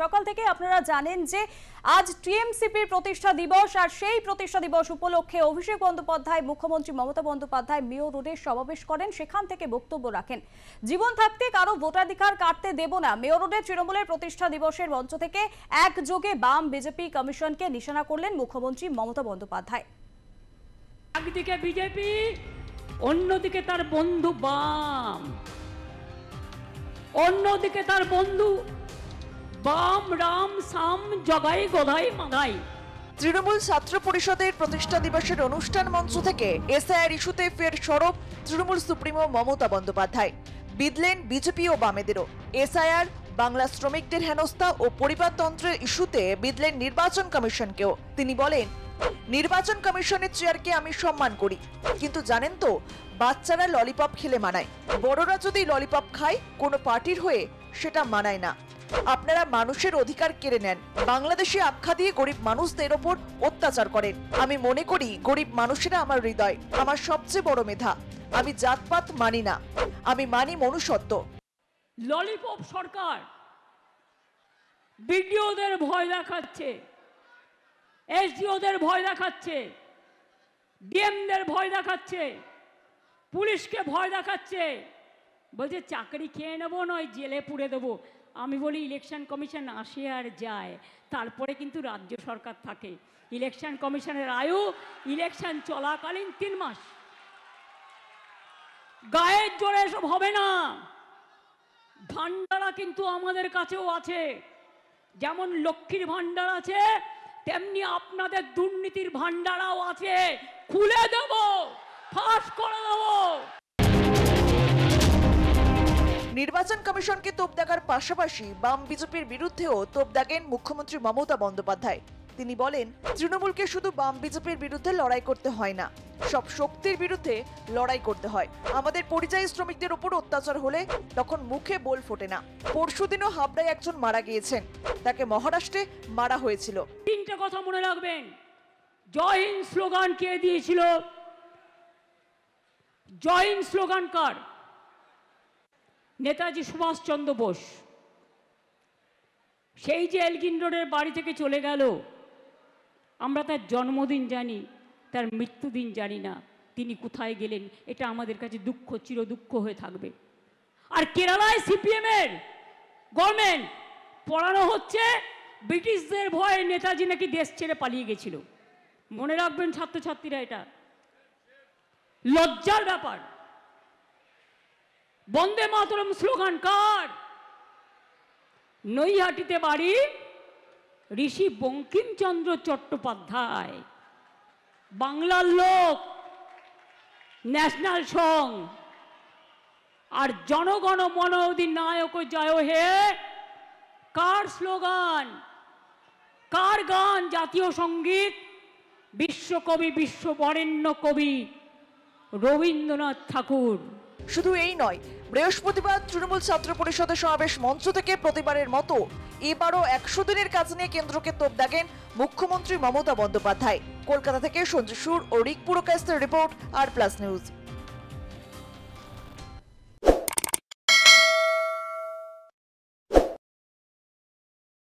সকাল থেকে আপনারা জানেন যে আজ টিএমসিপির প্রতিষ্ঠা দিবস, আর সেই প্রতিষ্ঠা দিবস উপলক্ষে অভিষেক বন্দ্যোপাধ্যায় মুখ্যমন্ত্রী মমতা বন্দ্যোপাধ্যায় মেয়র রোডে সমাবেশ করেন। সেখান থেকে বক্তব্য রাখেন, জীবন থাকতে কারো ভোটাধিকার কাটতে দেব না। মেয়র রোডে তৃণমূলের প্রতিষ্ঠা দিবসের মঞ্চ থেকে একযোগে বাম বিজেপি কমিশনকে নিশানা করলেন মুখ্যমন্ত্রী মমতা বন্দ্যোপাধ্যায়। একদিকে বিজেপি, অন্যদিকে তার বন্ধু বাম, অন্যদিকে তার বন্ধু বাম রাম সাম জগাই গোধাই মাগাই। তৃণমূল ছাত্র পরিষদের প্রতিষ্ঠা দিবসের অনুষ্ঠান মঞ্চ থেকে এসআইআর ইস্যুতে ফের সরব তৃণমূল সুপ্রিমো মমতা বন্দ্যোপাধ্যায়। বিদলেন বিজেপি ও বামেদেরও। এসআইআর, বাংলা শ্রমিকদের হেনস্থা ও পরিবারতন্ত্রের ইস্যুতে বিদলেন নির্বাচন কমিশনকেও। তিনি বলেন, নির্বাচন কমিশনের চেয়ারকে আমি সম্মান করি, কিন্তু জানেন তো বাচ্চারা ললিপপ খেলে মানায়, বড়রা যদি ললিপপ খায় কোনো পার্টির হয়ে সেটা মানায় না। আপনারা মানুষের অধিকার কেড়ে নেন, বাংলাদেশে আখ্যা দিয়ে গরিব মানুষদের ওপর অত্যাচার করেন। আমি মনে করি গরিব মানুষেরা আমার হৃদয়, আমার সবচেয়ে বড় মেধা। আমি জাতপাত মানি না, আমি মানি মনুষ্যত্ব। ললিপপ সরকার বিডিওদের ভয় দেখাচ্ছে, এসডিওদের ভয় দেখাচ্ছে, ডিএমদের ভয় দেখাচ্ছে, পুলিশকে ভয় দেখাচ্ছে, বলছে চাকরি খেয়ে নেবো, নয় জেলে পুড়ে দেবো। আমি বলি ইলেকশন কমিশন আসে আর যায়, তারপরে কিন্তু রাজ্য সরকার থাকে। ইলেকশন কমিশনের আয়ু ইলেকশন চলাকালীন 3 মাস। গায়ের জোরে এসব হবে না। ভান্ডারা কিন্তু আমাদের কাছেও আছে, যেমন লক্ষ্মীর ভান্ডার আছে তেমনি আপনাদের দুর্নীতির ভান্ডারাও আছে। খুলে দেব, ফাঁস করে দেব। নির্বাচন কমিশনকে তোপ দাগার পাশাপাশি বাম বিজেপির বিরুদ্ধেও তোপ দাগেন মুখ্যমন্ত্রী মমতা বন্দ্যোপাধ্যায়। তিনি বলেন, তৃণমূলকে শুধু বাম বিজেপির বিরুদ্ধে লড়াই করতে হয় না, সব শক্তির বিরুদ্ধে লড়াই করতে হয়। আমাদের পরিযায়ী শ্রমিকদের উপর অত্যাচার হলে তখন মুখে বোল ফোটে না। পরশুদিনও হাবড়ায় একজন মারা গিয়েছেন, তাকে মহারাষ্ট্রে মারা হয়েছিল। 3টে কথা মনে রাখবেন। জয় হিন্দ স্লোগান কে দিয়েছিল? জয় হিন্দ স্লোগান কার? নেতাজি সুভাষচন্দ্র বোস। সেই যে এলগিন রোডের বাড়ি থেকে চলে গেল, আমরা তার জন্মদিন জানি, তার মৃত্যুদিন জানি না। তিনি কোথায় গেলেন এটা আমাদের কাছে দুঃখ, চির দুঃখ হয়ে থাকবে। আর কেরালায় সিপিএমের গভর্নমেন্ট পড়ানো হচ্ছে ব্রিটিশদের ভয়ে নেতাজি নাকি দেশ ছেড়ে পালিয়ে গেছিল। মনে রাখবেন ছাত্রছাত্রীরা, এটা লজ্জার ব্যাপার। বন্দে মাতরম স্লোগান কার? নৈহাটিতে বাড়ি ঋষি বঙ্কিমচন্দ্র চট্টোপাধ্যায়, বাংলার লোক, ন্যাশনাল সং। আর জনগণ মন অধিনায়ক জয় হে কার স্লোগান, কার গান? জাতীয় সঙ্গীত, বিশ্বকবি, বিশ্ববরেণ্য কবি রবীন্দ্রনাথ ঠাকুর। শুধু এই নয়, বৃহস্পতিবার তৃণমূল ছাত্র পরিষদের সমাবেশ মঞ্চ থেকে প্রতিবারের মতো এবারও 100 দিনের কাজ নিয়ে কেন্দ্রকে তোপ দাগেন মুখ্যমন্ত্রী মমতা বন্দ্যোপাধ্যায়। কলকাতা থেকে সঞ্জু সুর ও রিক পুরকাস্তের রিপোর্ট, আর প্লাস নিউজ।